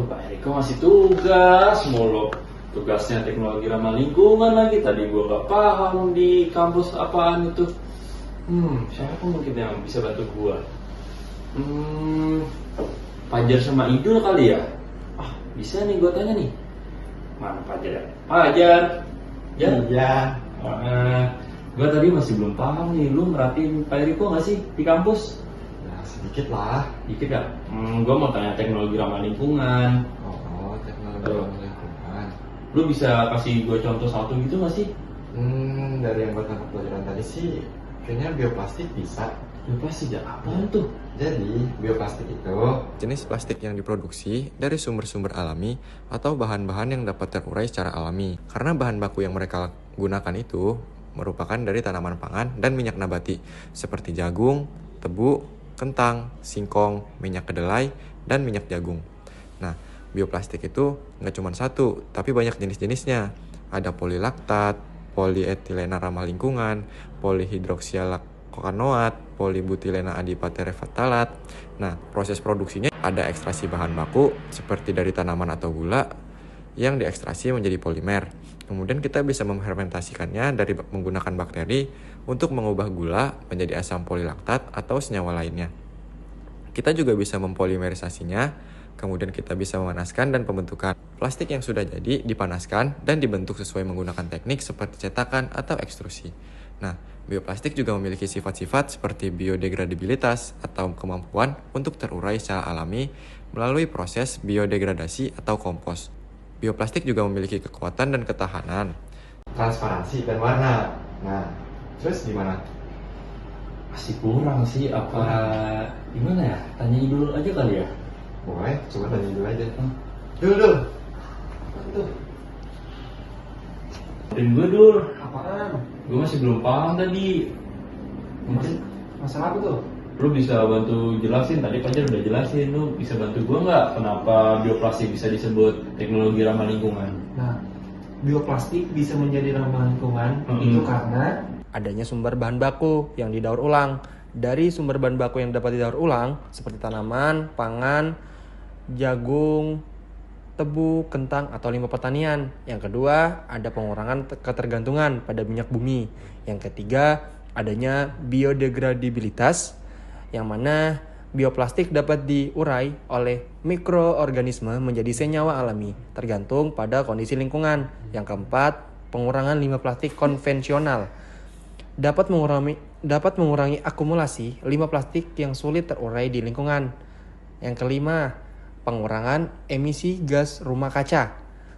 Pak Eriko ngasih tugas mulu. Tugasnya teknologi ramah lingkungan lagi. Tadi gua gak paham di kampus apaan itu. Siapa mungkin yang bisa bantu gua? Fajar sama Idul kali ya? Bisa nih gua tanya nih. Mana Fajar ya? Fajar? Ya? Iya. Gua tadi masih belum paham nih. Lu merhatiin Pak Eriko gak sih di kampus? Ya sedikit lah. Dikit ya? Gua mau tanya teknologi ramah lingkungan. Oh, teknologi ramah lingkungan. Lu bisa kasih gue contoh satu gitu gak sih? Dari yang buat nangkep pelajaran tadi sih, kayaknya bioplastik bisa. Bioplastik ya? Apaan tuh? Jadi, bioplastik itu jenis plastik yang diproduksi dari sumber-sumber alami atau bahan-bahan yang dapat terurai secara alami. Karena bahan baku yang mereka gunakan itu merupakan dari tanaman pangan dan minyak nabati seperti jagung, tebu, kentang, singkong, minyak kedelai, dan minyak jagung. Nah, bioplastik itu nggak cuma satu, tapi banyak jenis-jenisnya. Ada polilaktat, polietilena ramah lingkungan, polihidroksialakanoat, polibutilena adipatereftalat. Nah, proses produksinya ada ekstraksi bahan baku seperti dari tanaman atau gula yang diekstrasi menjadi polimer. Kemudian kita bisa memfermentasikannya dari menggunakan bakteri untuk mengubah gula menjadi asam polilaktat atau senyawa lainnya. Kita juga bisa mempolimerisasinya. Kemudian kita bisa memanaskan dan pembentukan. Plastik yang sudah jadi dipanaskan dan dibentuk sesuai menggunakan teknik seperti cetakan atau ekstrusi. Nah, bioplastik juga memiliki sifat-sifat seperti biodegradabilitas atau kemampuan untuk terurai secara alami melalui proses biodegradasi atau kompos. Bioplastik juga memiliki kekuatan dan ketahanan, transparansi dan warna. Nah, terus gimana? Masih kurang sih, apa gimana ya? Tanya dulu aja kali ya? Boleh, coba tanya dulu aja. Dul. Apa itu? Bantuin gue Dul. Apaan? Gue masih belum paham tadi. Mungkin Masalah apa tuh? lu bisa bantu jelasin, tadi Fajar udah jelasin. Lu bisa bantu gue nggak kenapa bioplastik bisa disebut teknologi ramah lingkungan? Nah, bioplastik bisa menjadi ramah lingkungan itu karena adanya sumber bahan baku yang didaur ulang. Dari sumber bahan baku yang dapat didaur ulang seperti tanaman, pangan, jagung, tebu, kentang, atau limbah pertanian. Yang kedua, ada pengurangan ketergantungan pada minyak bumi. Yang ketiga, adanya biodegradabilitas, yang mana bioplastik dapat diurai oleh mikroorganisme menjadi senyawa alami, tergantung pada kondisi lingkungan. Yang keempat, pengurangan limbah plastik konvensional dapat mengurangi akumulasi limbah plastik yang sulit terurai di lingkungan. Yang kelima, pengurangan emisi gas rumah kaca.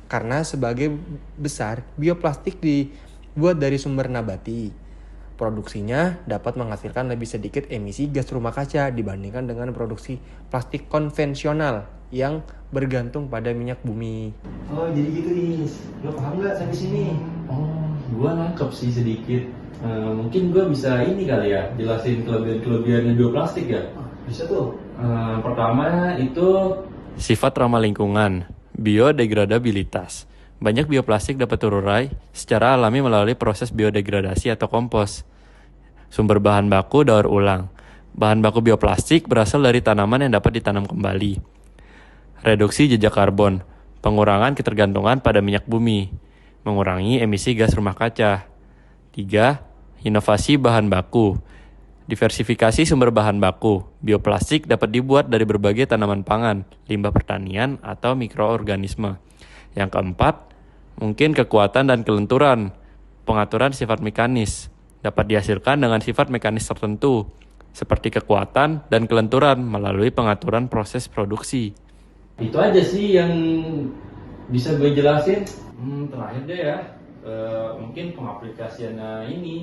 Karena sebagai besar bioplastik dibuat dari sumber nabati. Produksinya dapat menghasilkan lebih sedikit emisi gas rumah kaca dibandingkan dengan produksi plastik konvensional yang bergantung pada minyak bumi. oh jadi gitu Is. Lo paham nggak sampai sini? Oh, gue nangkep sih sedikit. Mungkin gue bisa ini kali ya, jelasin kelebihan-kelebihannya bioplastik ya. Bisa tuh. Pertama itu sifat ramah lingkungan, biodegradabilitas. Banyak bioplastik dapat terurai secara alami melalui proses biodegradasi atau kompos. Sumber bahan baku daur ulang. Bahan baku bioplastik berasal dari tanaman yang dapat ditanam kembali. Reduksi jejak karbon, pengurangan ketergantungan pada minyak bumi, mengurangi emisi gas rumah kaca. 3. Inovasi bahan baku. Diversifikasi sumber bahan baku. Bioplastik dapat dibuat dari berbagai tanaman pangan, limbah pertanian, atau mikroorganisme. Yang keempat, mungkin kekuatan dan kelenturan. Pengaturan sifat mekanis. Dapat dihasilkan dengan sifat mekanis tertentu, seperti kekuatan dan kelenturan melalui pengaturan proses produksi. Itu aja sih yang bisa gue jelasin. Terakhir deh ya. Mungkin pengaplikasiannya ini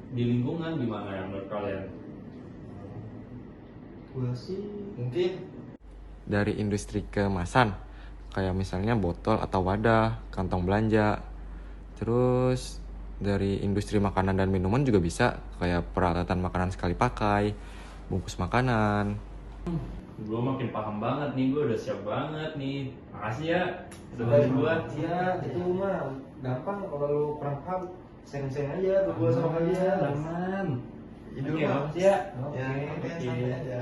di lingkungan gimana ya menurut kalian? Gue sih Mungkin dari industri kemasan, kayak misalnya botol atau wadah, kantong belanja. Terus dari industri makanan dan minuman juga bisa, kayak peralatan makanan sekali pakai, bungkus makanan. Gue makin paham banget nih, gue udah siap banget nih. Makasih ya udah Baik, bantu gue. ya itu mah gampang. Kalau lu kurang paham sayang aja berdua sama kalian. Aman. Idul Oke, mah. makasih ya. Oke, Ya, oke, oke. santai aja.